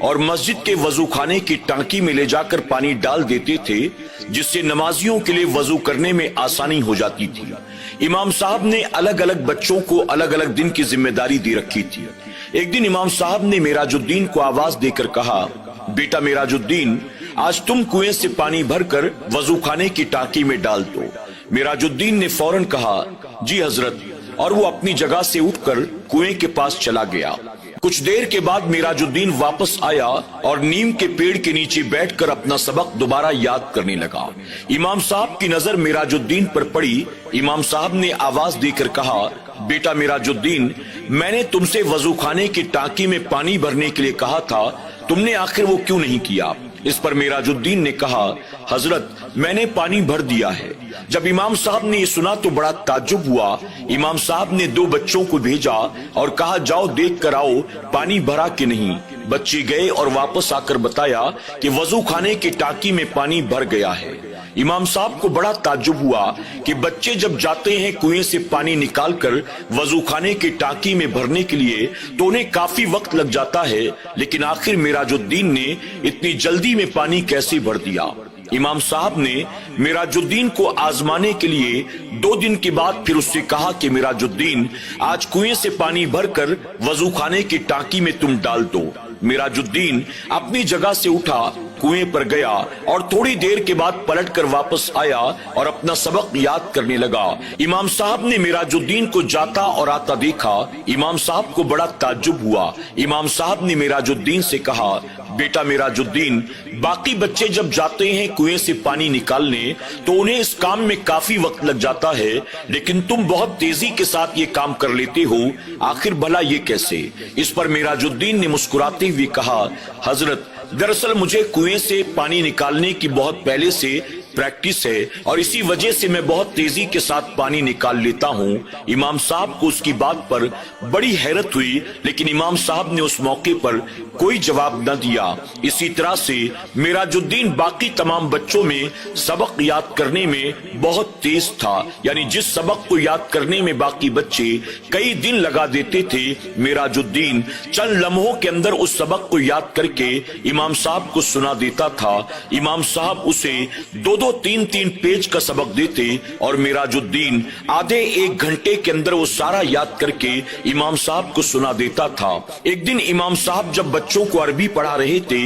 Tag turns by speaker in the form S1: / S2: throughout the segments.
S1: اور مسجد کے وضو خانے کی ٹانکی میں لے جا کر پانی ڈال دیتے تھے، جس سے نمازیوں کے لیے وضو کرنے میں آسانی ہو جاتی تھی۔ امام صاحب نے الگ الگ بچوں کو الگ الگ دن کی ذمہ داری دی رکھی تھی۔ ایک دن امام صاحب نے معراج الدین کو آواز دے کر کہا، بیٹا معراج الدین، آج تم کنویں سے پانی بھر کر وضو خانے کی ٹانکی میں ڈال دو۔ معراج الدین نے فوراً کہا، جی حضرت، اور وہ اپنی جگہ سے اٹھ کر کنویں کے پاس چلا گیا۔ کچھ دیر کے بعد معراج الدین واپس آیا اور نیم کے پیڑ کے نیچے بیٹھ کر اپنا سبق دوبارہ یاد کرنے لگا۔ امام صاحب کی نظر معراج الدین پر پڑی۔ امام صاحب نے آواز دے کر کہا، بیٹا معراج الدین، میں نے تم سے وضو خانے کی ٹانکی میں پانی بھرنے کے لیے کہا تھا، تم نے آخر وہ کیوں نہیں کیا؟ اس پر معراج الدین نے کہا، حضرت میں نے پانی بھر دیا ہے۔ جب امام صاحب نے یہ سنا تو بڑا تعجب ہوا۔ امام صاحب نے 2 بچوں کو بھیجا اور کہا، جاؤ دیکھ کر آؤ پانی بھرا کہ نہیں۔ بچے گئے اور واپس آ کر بتایا کہ وضو خانے کی ٹانکی میں پانی بھر گیا ہے۔ امام صاحب کو بڑا تعجب ہوا کہ بچے جب جاتے ہیں کنویں سے پانی نکال کر وضو خانے کی ٹانکی میں بھرنے کے لیے تو انہیں کافی وقت لگ جاتا ہے، لیکن آخر معراج الدین نے اتنی جلدی میں پانی کیسے بھر دیا؟ امام صاحب نے معراج الدین کو آزمانے کے لیے 2 دن کے بعد پھر اس سے کہا کہ معراج الدین، آج کنویں سے پانی بھر کر وضو خانے کی ٹانکی میں تم ڈال دو۔ معراج الدین اپنی جگہ سے اٹھا، کنویں پر گیا اور تھوڑی دیر کے بعد پلٹ کر واپس آیا اور اپنا سبق یاد کرنے لگا۔ امام صاحب نے معراج الدین کو جاتا اور آتا دیکھا۔ امام صاحب کو بڑا تعجب ہوا۔ امام صاحب نے معراج الدین سے کہا، بیٹا معراج الدین، باقی بچے جب جاتے ہیں کنویں سے پانی نکالنے تو انہیں اس کام میں کافی وقت لگ جاتا ہے، لیکن تم بہت تیزی کے ساتھ یہ کام کر لیتے ہو، آخر بھلا یہ کیسے؟ اس پر معراج الدین نے مسکراتے ہوئے کہا، حضرت دراصل مجھے کنویں سے پانی نکالنے کی بہت پہلے سے پریکٹس ہے اور اسی وجہ سے میں بہت تیزی کے ساتھ پانی نکال لیتا ہوں۔ امام صاحب کو اس کی بات پر بڑی حیرت ہوئی، لیکن امام صاحب نے اس موقع پر کوئی جواب نہ دیا۔ اسی طرح سے معراج الدین باقی تمام بچوں میں سبق یاد کرنے میں بہت تیز تھا، یعنی جس سبق کو یاد کرنے میں باقی بچے کئی دن لگا دیتے تھے، معراج الدین چند لمحوں کے اندر اس سبق کو یاد کر کے امام صاحب کو سنا دیتا تھا۔ امام صاحب اسے 2-2 3-3 پیج کا سبق دیتے اور معراج الدین آدھے 1 گھنٹے کے اندر وہ سارا یاد کر کے امام صاحب کو سنا دیتا تھا۔ ایک دن امام صاحب جب بچوں کو عربی پڑھا رہے تھے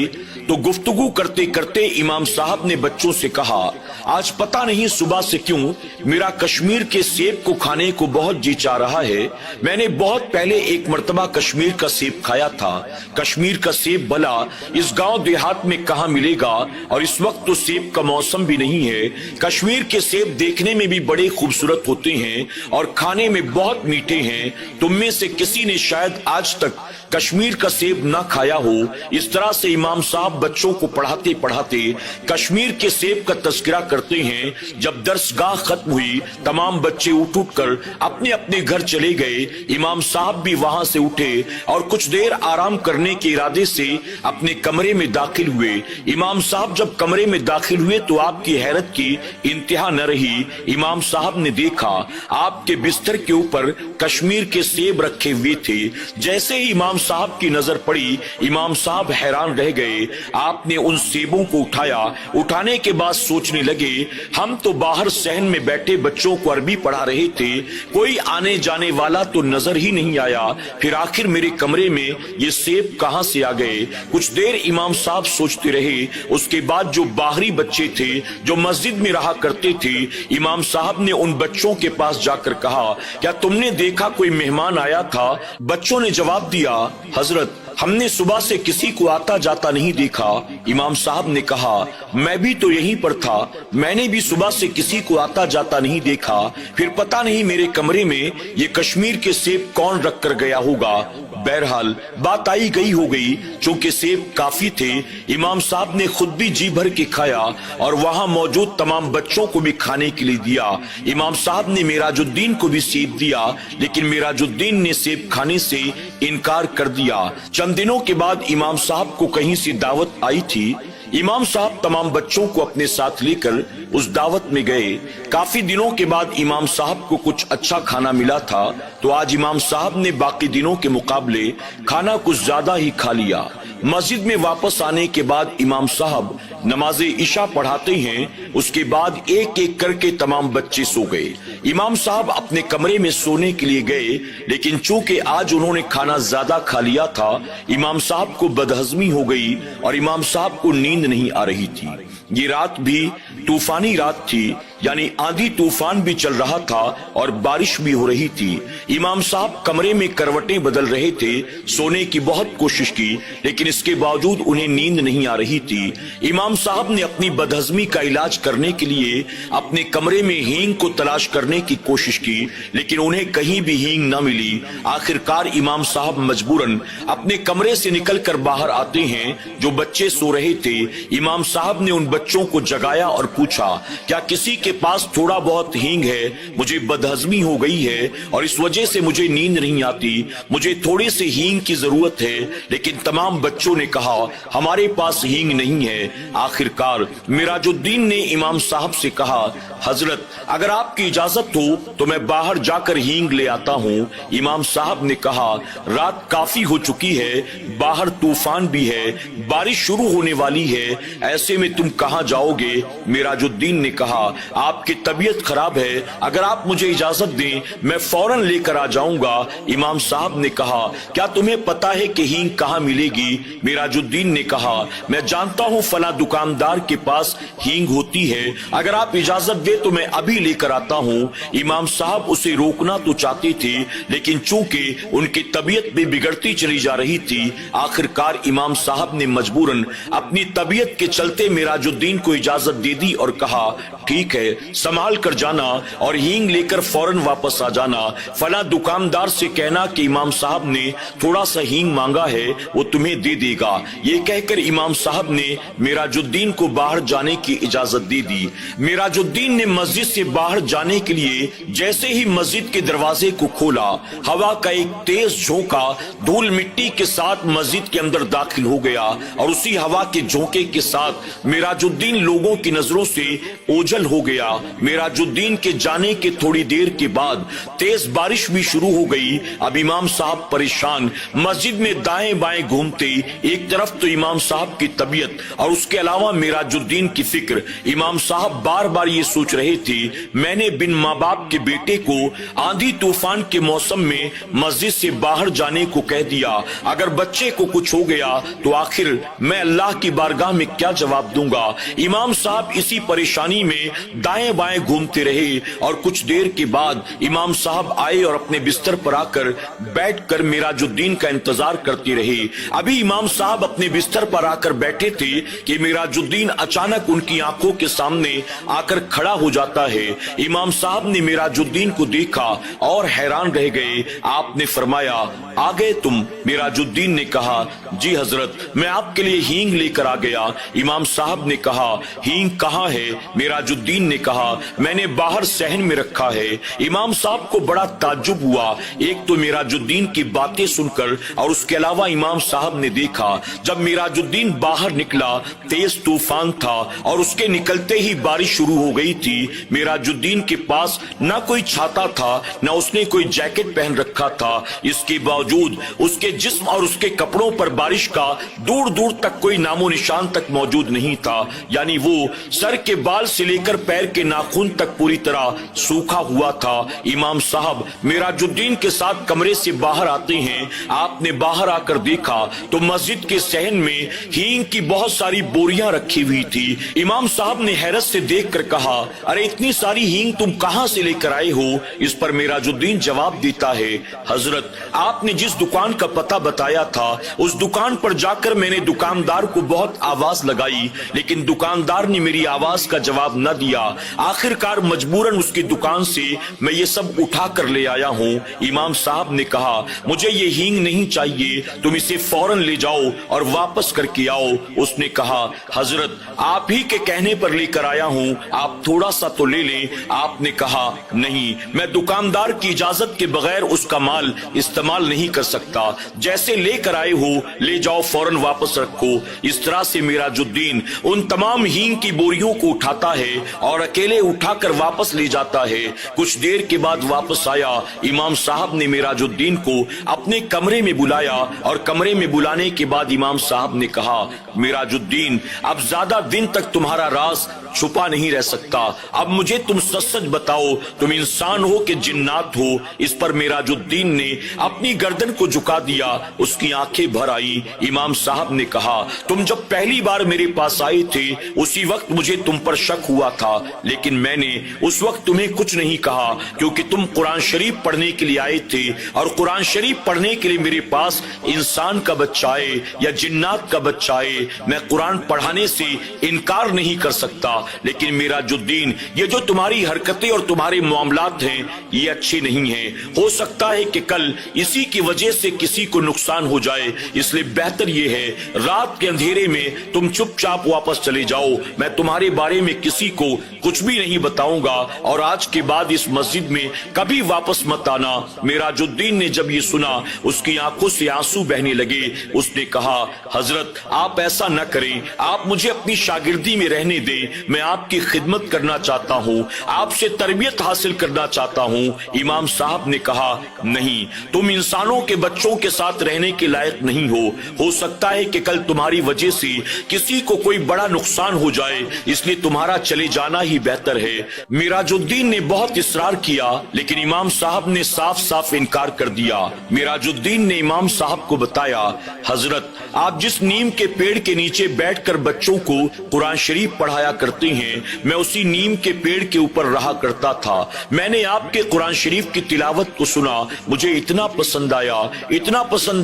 S1: تو گفتگو کرتے کرتے امام صاحب نے بچوں سے کہا، آج پتہ نہیں صبح سے کیوں میرا کشمیر کے سیب کو کھانے کو بہت جی چاہ رہا ہے۔ میں نے بہت پہلے ایک مرتبہ کشمیر کا سیب کھایا تھا۔ کشمیر کا سیب بھلا اس گاؤں دیہات میں کہاں ملے گا، اور اس وقت تو سیب کا موسم بھی نہیں ہے۔ کشمیر کے سیب دیکھنے میں بھی بڑے خوبصورت ہوتے ہیں اور کھانے میں بہت میٹھے ہیں۔ تم میں سے کسی نے شاید آج تک کشمیر کا سیب نہ کھایا ہو۔ اس طرح سے امام صاحب بچوں کو پڑھاتے پڑھاتے کشمیر کے سیب کا تذکرہ کرتے ہیں۔ جب درس گاہ ختم ہوئی، تمام بچے اٹھ کر اپنے اپنے گھر چلے گئے۔ امام صاحب بھی وہاں سے اٹھے اور کچھ دیر آرام کرنے کے ارادے سے اپنے کمرے میں داخل ہوئے۔ امام صاحب جب کمرے میں داخل ہوئے تو آپ کی حیرت کی انتہا نہ رہی۔ امام صاحب نے دیکھا آپ کے بستر کے اوپر کشمیر کے سیب رکھے ہوئے تھے۔ جیسے ہی امام صاحب کی نظر پڑی، امام صاحب حیران رہ گئے۔ آپ نے ان سیبوں کو اٹھایا۔ اٹھانے کے بعد سوچنے لگے، ہم تو باہر صحن میں بیٹھے بچوں کو عربی پڑھا رہے تھے، کوئی آنے جانے والا تو نظر ہی نہیں آیا، پھر آخر میرے کمرے میں یہ سیب کہاں سے آ گئے؟ کچھ دیر امام صاحب سوچتے رہے۔ اس کے بعد جو باہری بچے تھے جو مسجد میں رہا کرتے تھے، امام صاحب نے ان بچوں کے پاس جا کر کہا، کیا تم نے دیکھا کوئی مہمان آیا تھا؟ بچوں نے جواب دیا، حضرت ہم نے صبح سے کسی کو آتا جاتا نہیں دیکھا۔ امام صاحب نے کہا، میں بھی تو یہیں پر تھا، میں نے بھی صبح سے کسی کو آتا جاتا نہیں دیکھا، پھر پتہ نہیں میرے کمرے میں یہ کشمیر کے سیب کون رکھ کر گیا ہوگا۔ بہرحال بات آئی گئی ہو گئی، چونکہ سیب کافی تھے، امام صاحب نے خود بھی جی بھر کے کھایا اور وہاں موجود تمام بچوں کو بھی کھانے کے لیے دیا۔ امام صاحب نے معراج الدین کو بھی سیب دیا، لیکن معراج الدین نے سیب کھانے سے انکار کر دیا۔ چند دنوں کے بعد امام صاحب کو کہیں سے دعوت آئی تھی۔ امام صاحب تمام بچوں کو اپنے ساتھ لے کر اس دعوت میں گئے۔ کافی دنوں کے بعد امام صاحب کو کچھ اچھا کھانا ملا تھا، تو آج امام صاحب نے باقی دنوں کے مقابلے کھانا کچھ زیادہ ہی کھا لیا۔ مسجد میں واپس آنے کے بعد امام صاحب نماز عشاء پڑھاتے ہیں، اس کے بعد ایک ایک کر کے تمام بچے سو گئے۔ امام صاحب اپنے کمرے میں سونے کے لیے گئے، لیکن چونکہ آج انہوں نے کھانا زیادہ کھا لیا تھا، امام صاحب کو بدہضمی ہو گئی اور امام صاحب کو نیند نہیں آ رہی تھی۔ یہ رات بھی طوفانی رات تھی، یعنی آندھی طوفان بھی چل رہا تھا اور بارش بھی ہو رہی تھی۔ امام صاحب کمرے میں کروٹیں بدل رہے تھے، سونے کی بہت کوشش کی، لیکن اس کے باوجود انہیں نیند نہیں آ رہی تھی۔ امام صاحب نے اپنی بدہضمی کا علاج کرنے کے لیے اپنے کمرے میں ہینگ کو تلاش کرنے کی کوشش کی، لیکن انہیں کہیں بھی ہینگ نہ ملی۔ آخرکار امام صاحب مجبوراً اپنے کمرے سے نکل کر باہر آتے ہیں، جو بچے سو رہے تھے۔ امام صاحب نے ان بچوں کو جگایا اور پوچھا، کیا کسی کے پاس تھوڑا بہت ہینگ ہے؟ مجھے بدہضمی ہو گئی ہے اور اس وجہ سے مجھے نیند نہیں آتی، مجھے تھوڑے سے ہینگ کی ضرورت ہے۔ لیکن تمام بچوں نے کہا، ہمارے پاس ہینگ نہیں ہے۔ آخرکار معراج الدین نے امام صاحب سے کہا، حضرت اگر آپ کی اجازت ہو تو میں باہر جا کر ہینگ لے آتا ہوں۔ امام صاحب نے کہا، رات کافی ہو چکی ہے، باہر طوفان بھی ہے، بارش شروع ہونے والی ہے، ایسے میں تم کہاں جاؤ گے؟ معراج الدین نے کہا، آپ کی طبیعت خراب ہے، اگر آپ مجھے اجازت دیں میں فوراً لے کر آ جاؤں گا۔ امام صاحب نے کہا، کیا تمہیں پتا ہے کہ ہینگ کہاں ملے گی؟ معراج الدین نے کہا، میں جانتا ہوں فلاں دکاندار کے پاس ہینگ ہوتی ہے، اگر آپ اجازت دیں تو میں ابھی لے کر آتا ہوں۔ امام صاحب اسے روکنا تو چاہتے تھے، لیکن چونکہ ان کی طبیعت بھی بگڑتی چلی جا رہی تھی، آخرکار امام صاحب نے مجبوراً اپنی طبیعت کے چلتے معراج الدین کو اجازت دے دی اور کہا، ٹھیک ہے، سنبھال کر جانا اور ہینگ لے کر فوراً واپس آ جانا۔ فلاں دکاندار سے کہنا کہ امام صاحب نے تھوڑا سا ہینگ مانگا ہے، وہ تمہیں دے دے گا۔ یہ کہہ کر امام صاحب نے معراج الدین کو باہر جانے کی اجازت دے دی۔ معراج الدین نے مسجد سے باہر جانے کے لیے جیسے ہی مسجد کے دروازے کو کھولا، ہوا کا ایک تیز جھونکا دھول مٹی کے ساتھ مسجد کے اندر داخل ہو گیا، اور اسی ہوا کے جھونکے کے ساتھ معراج الدین لوگوں کی نظروں سے اوجھل ہو گیا۔ معراج الدین کے جانے کے تھوڑی دیر کے بعد تیز بارش بھی شروع ہو گئی۔ اب امام صاحب پریشان مسجد میں دائیں بائیں گھومتے، ایک طرف تو امام صاحب کی طبیعت اور اس کے علاوہ معراج الدین کی فکر۔ امام صاحب بار بار یہ سوچ رہے تھے، میں نے بن ماں باپ کے بیٹے کو آندھی طوفان کے موسم میں مسجد سے باہر جانے کو کہہ دیا، اگر بچے کو کچھ ہو گیا تو آخر میں اللہ کی بارگاہ میں کیا جواب دوں گا؟ امام صاحب اسی پریشانی میں دائیں بائیں گھومتے رہے، اور کچھ دیر کے بعد امام صاحب آئے اور اپنے بستر پر آ کر بیٹھ کر معراج الدین کا انتظار کرتے رہے۔ ابھی امام صاحب اپنے بستر پر آ کر بیٹھے تھے کہ معراج الدین اچانک ان کی آنکھوں کے سامنے آ کر کھڑا ہو جاتا ہے۔ امام صاحب نے معراج الدین کو دیکھا اور حیران رہ گئے۔ آپ نے فرمایا، آ گئے تم؟ معراج الدین نے کہا، جی حضرت، میں آپ کے لیے ہینگ لے کر آ گیا۔ امام صاحب نے کہا، ہینگ کہاں ہے؟ معراج الدین نے کہا، میں نے باہر صحن میں رکھا ہے۔ امام صاحب کو بڑا تعجب ہوا، ایک تو معراج الدین کی باتیں سن کر، اور اس کے علاوہ امام صاحب نے دیکھا جب معراج الدین باہر نکلا تیز طوفان تھا اور اس کے نکلتے ہی بارش شروع ہو گئی تھی۔ معراج الدین کے پاس نہ کوئی چھاتا تھا، نہ اس نے کوئی جیکٹ پہن رکھا تھا، اس کے باوجود اس کے جسم اور اس کے کپڑوں پر بارش کا دور دور تک کوئی نام و نشان تک موجود نہیں تھا، یعنی وہ سر کے بال سے لے کر پیر کے ناخن تک پوری طرح سوکھا ہوا تھا۔ امام صاحب معراج الدین کے ساتھ کمرے سے باہر آتے ہیں۔ آپ نے باہر آ کر دیکھا تو مسجد کے صحن میں ہینگ کی بہت ساری بوریاں رکھی ہوئی تھی۔ امام صاحب نے حیرت سے دیکھ کر کہا، ارے اتنی ساری ہینگ تم کہاں سے لے کر آئے ہو؟ اس پر معراج الدین جواب دیتا ہے، حضرت آپ نے جس دکان کا پتہ بتایا تھا اس دکان پر جا کر میں نے دکاندار کو بہت آواز لگائی، لیکن دکاندار نے میری آواز کا جواب نہ دیا۔ آخرکار مجبوراً اس کی دکان سے میں یہ سب اٹھا کر لے آیا ہوں۔ امام صاحب نے کہا، مجھے یہ ہینگ نہیں چاہیے، تم اسے فوراً لے جاؤ اور واپس کر کے آؤ۔ اس نے کہا، حضرت آپ ہی کے کہنے پر لے کر آیا ہوں، آپ تھوڑا سا تو لے لیں۔ آپ نے کہا، نہیں، میں دکاندار کی اجازت کے بغیر اس کا مال استعمال نہیں کر سکتا، جیسے لے کر آئے ہو لے جاؤ، فوراً واپس رکھو۔ اس طرح سے معراج الدین ان تمام ہینگ کی بوریوں کو اٹھاتا ہے اور اکیلے اٹھا کر واپس لے جاتا ہے۔ کچھ دیر کے بعد واپس آیا، امام صاحب نے معراج الدین کو اپنے کمرے میں بلایا اور کمرے میں بلانے کے بعد امام صاحب نے کہا، معراج الدین اب زیادہ دن تک تمہارا راز چھپا نہیں رہ سکتا، اب مجھے تم سچ سچ بتاؤ، تم انسان ہو کہ جنات ہو؟ اس پر معراج الدین نے اپنی گردن کو جھکا دیا، اس کی آنکھیں بھر آئی۔ امام صاحب نے کہا، تم جب پہلی بار میرے پاس آئے تھے اسی وقت مجھے تم پر شک ہوا تھا، لیکن میں نے اس وقت تمہیں کچھ نہیں کہا کیونکہ تم قرآن شریف پڑھنے کے لیے آئے تھے، اور قرآن شریف پڑھنے کے لیے میرے پاس انسان کا بچہ آئے یا جنات کا بچہ آئے، میں قرآن پڑھانے سے انکار نہیں کر سکتا، لیکن معراج الدین یہ جو تمہاری حرکتیں اور تمہارے معاملات ہیں یہ اچھے نہیں ہیں، ہو سکتا ہے کہ کل اسی کی وجہ سے کسی کو نقصان ہو جائے، اس لیے بہتر یہ ہے رات کے اندھیرے میں تم چپ چاپ واپس چلے جاؤ، میں تمہارے بارے میں کسی کو کچھ بھی نہیں بتاؤں گا، اور آج کے بعد اس مسجد میں کبھی واپس مت آنا۔ معراج الدین نے جب یہ سنا اس کی آنکھوں سے آنسو بہنے لگے، اس نے کہا، حضرت آپ ایسا نہ کریں، آپ مجھے اپنی شاگردی میں رہنے دیں، میں آپ کی خدمت کرنا چاہتا ہوں، آپ سے تربیت حاصل کرنا چاہتا ہوں۔ امام صاحب نے کہا، نہیں، تم انسانوں کے بچوں کے ساتھ رہنے کے لائق نہیں ہو سکتا ہے کہ کل تمہاری وجہ سے کسی کو کوئی بڑا نقصان ہو جائے، اس لیے تمہارا چلے جانا ہی بہتر ہے۔ معراج الدین نے بہت اصرار کیا لیکن امام صاحب نے صاف صاف انکار کر دیا۔ معراج الدین نے امام صاحب کو بتایا، حضرت آپ جس نیم کے پیڑ کے نیچے بیٹھ کر بچوں کو قرآن شریف پڑھایا کرتے ہیں، میں اسی نیم کے پیڑ کے اوپر رہا کرتا تھا، میں نے آپ کے قرآن شریف کی تلاوت کو سنا، مجھے اتنا پسند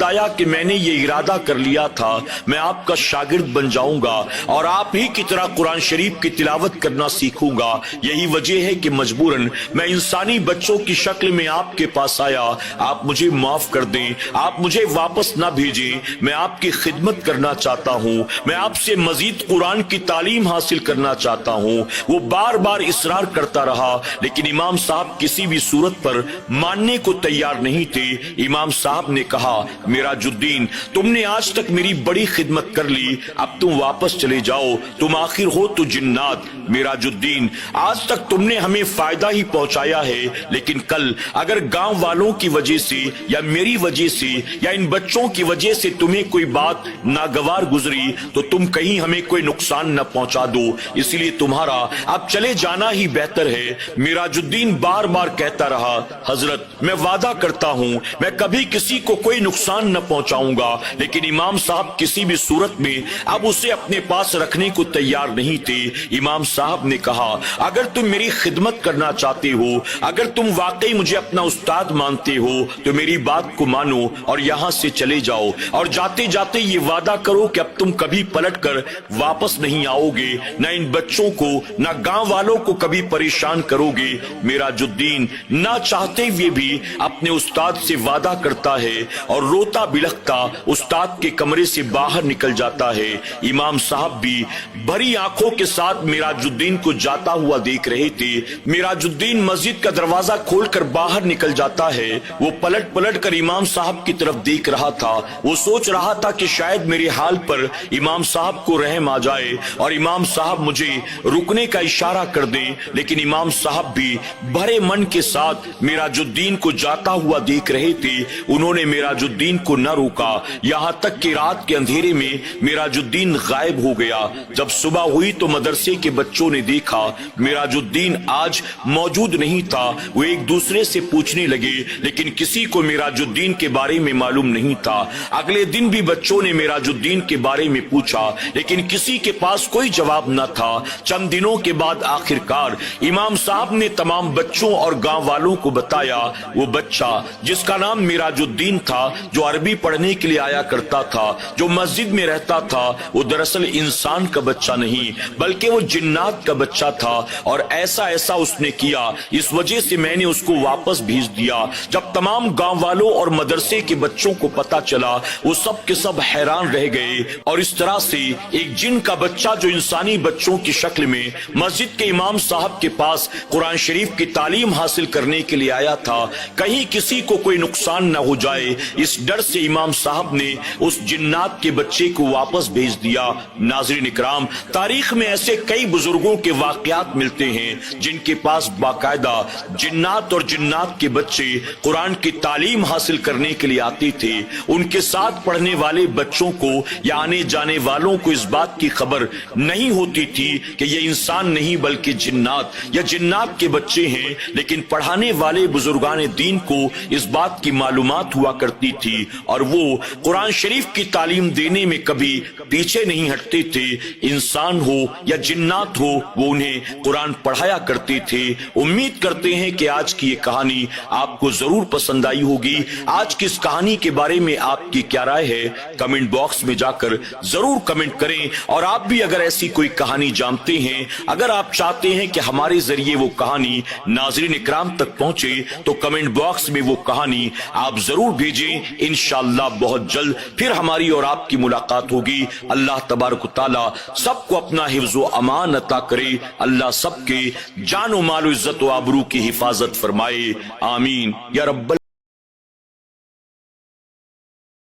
S1: آیا کہ میں نے یہ ارادہ کر لیا تھا میں آپ کا شاگرد بن جاؤں گا اور آپ ہی کی طرح قرآن شریف کی تلاوت کرنا سیکھوں گا، یہی وجہ ہے کہ مجبوراً میں انسانی بچوں کی شکل میں آپ کے پاس آیا، آپ مجھے معاف کر دیں، آپ مجھے واپس نہ بھیجیں، میں آپ کی خدمت کرنا چاہتا ہوں، میں آپ سے مزید قرآن کی تعلیم حاصل کرنا چاہتا ہوں۔ وہ بار بار اصرار کرتا رہا لیکن امام صاحب کسی بھی صورت پر ماننے کو تیار نہیں تھے۔ امام صاحب نے کہا، معراج الدین تم نے آج تک میری بڑی خدمت کر لی، اب تم واپس چلے جاؤ، تم آخر ہو تو جنات۔ معراج الدین آج تک تم نے ہمیں فائدہ ہی پہنچایا ہے، لیکن کل اگر گاؤں والوں کی وجہ سے یا میری وجہ سے یا ان بچوں کی وجہ سے تمہیں کوئی بات ناگوار گزری تو تم کہیں ہمیں کوئی نقصان نہ پہنچا دو، اس لیے تمہارا اب چلے جانا ہی بہتر ہے۔ معراج الدین بار بار کہتا رہا، حضرت میں وعدہ کرتا ہوں میں کبھی کسی کو کوئی نقصان نہ پہنچاؤں گا، لیکن امام صاحب کسی بھی صورت میں اب اسے اپنے پاس رکھنے کو تیار نہیں تھے۔ امام صاحب نے کہا، اگر تم میری خدمت کرنا چاہتے ہو، اگر تم واقعی مجھے اپنا استاد مانتے ہو تو میری بات کو مانو اور یہاں سے چلے جاؤ، اور جاتے جاتے یہ وعدہ کرو کہ اب تم کبھی پلٹ کر واپس نہیں آؤ گے، نہ ان بچوں کو نہ گاؤں والوں کو کبھی پریشان کرو گے۔ معراج الدین نہ چاہتے ہوئے بھی اپنے استاد سے وعدہ کرتا ہے اور روتا بلختا استاد کے کمرے سے باہر نکل جاتا ہے۔ امام صاحب بھی بھری آنکھوں کے ساتھ معراج الدین کو جاتا ہوا دیکھ رہے تھے۔ معراج الدین مسجد کا دروازہ کھول کر باہر نکل جاتا ہے، وہ پلٹ پلٹ کر امام صاحب کی طرف دیکھ رہا تھا، وہ سوچ رہا تھا کہ شاید میرے حال پر امام صاحب کو رحم آ جائے اور امام صاحب مجھے رکنے کا اشارہ کر دیں، لیکن امام صاحب بھی بھرے من کے ساتھ معراج الدین کو جاتا ہوا دیکھ رہے تھے۔ انہوں نے معراج الدین کو نہ روکا یہاں تک کہ رات کے اندھیرے میں معراج الدین غائب ہو گیا۔ جب صبح ہوئی تو مدرسے کے بچوں نے دیکھا معراج الدین آج موجود نہیں تھا، وہ ایک دوسرے سے پوچھنے لگے لیکن کسی کو معراج الدین کے بارے میں معلوم نہیں تھا۔ اگلے دن بھی بچوں نے معراج الدین کے بارے میں پوچھا لیکن کسی کے پاس کوئی جواب نہ تھا۔ چند دنوں کے بعد آخر کار امام صاحب نے تمام بچوں اور گاؤں والوں کو بتایا وہ بچہ جس کا نام معراج الدین تھا، جو عربی پڑھنے کے لیے آیا کرتا تھا، جو مسجد میں رہتا تھا، وہ دراصل انسان کا بچہ نہیں بلکہ وہ جنات کا بچہ تھا، اور ایسا اس نے کیا، اس وجہ سے میں نے اس کو واپس بھیج دیا۔ جب تمام گاؤں والوں اور مدرسے کے بچوں کو پتا چلا وہ سب کے سب حیران رہ گئے، اور اس طرح سے ایک جن کا بچہ جو انسانی بچوں کی شکل میں مسجد کے امام صاحب کے پاس قرآن شریف کی تعلیم حاصل کرنے کے لیے آیا تھا، کہیں کسی کو کوئی نقصان نہ ہو جائے، اس ڈر سے امام صاحب نے اس جنات کے بچے کو واپس بھیج دیا۔ ناظرین اکرام، تاریخ میں ایسے کئی بزرگوں کے واقعات ملتے ہیں جن کے پاس باقاعدہ جنات اور جنات کے بچے قرآن کی تعلیم حاصل کرنے کے لیے آتے تھے. ان کے ساتھ پڑھنے والے بچوں کو یا آنے جانے والوں کو اس بات کی خبر نہیں ہوتی تھی کہ یہ انسان نہیں بلکہ جنات یا جنات کے بچے ہیں، لیکن پڑھانے والے بزرگان دین کو اس بات کی معلومات ہوا کرتی تھی اور وہ قرآن شریف کی تعلیم دینے میں کبھی پیچھے نہیں ہٹتے تھے. انسان ہو یا جنات ہو وہ انہیں قرآن پڑھایا کرتے تھے. امید کرتے ہیں کہ آج کی یہ کہانی آپ کو ضرور پسند آئی ہوگی. آج کی اس کہانی کے بارے میں آپ کی کیا رائے ہے کمنٹ باکس میں جا کر ضرور کمنٹ کریں. اور آپ بھی اگر ایسی کوئی کہانی جانتے ہیں، اگر آپ چاہتے ہیں کہ ہمارے ذریعے وہ کہانی ناظرین اکرام تک پہنچے تو کمنٹ باکس میں وہ کہانی آپ ضرور بھیجیں. انشاءاللہ بہت جلد پھر ہماری اور آپ کی ملاقات ہوگی. اللہ تبارک و تعالی سب کو اپنا حفظ و امان عطا کرے. اللہ سب کے جان و مال و عزت و آبرو کی حفاظت فرمائے. آمین یا رب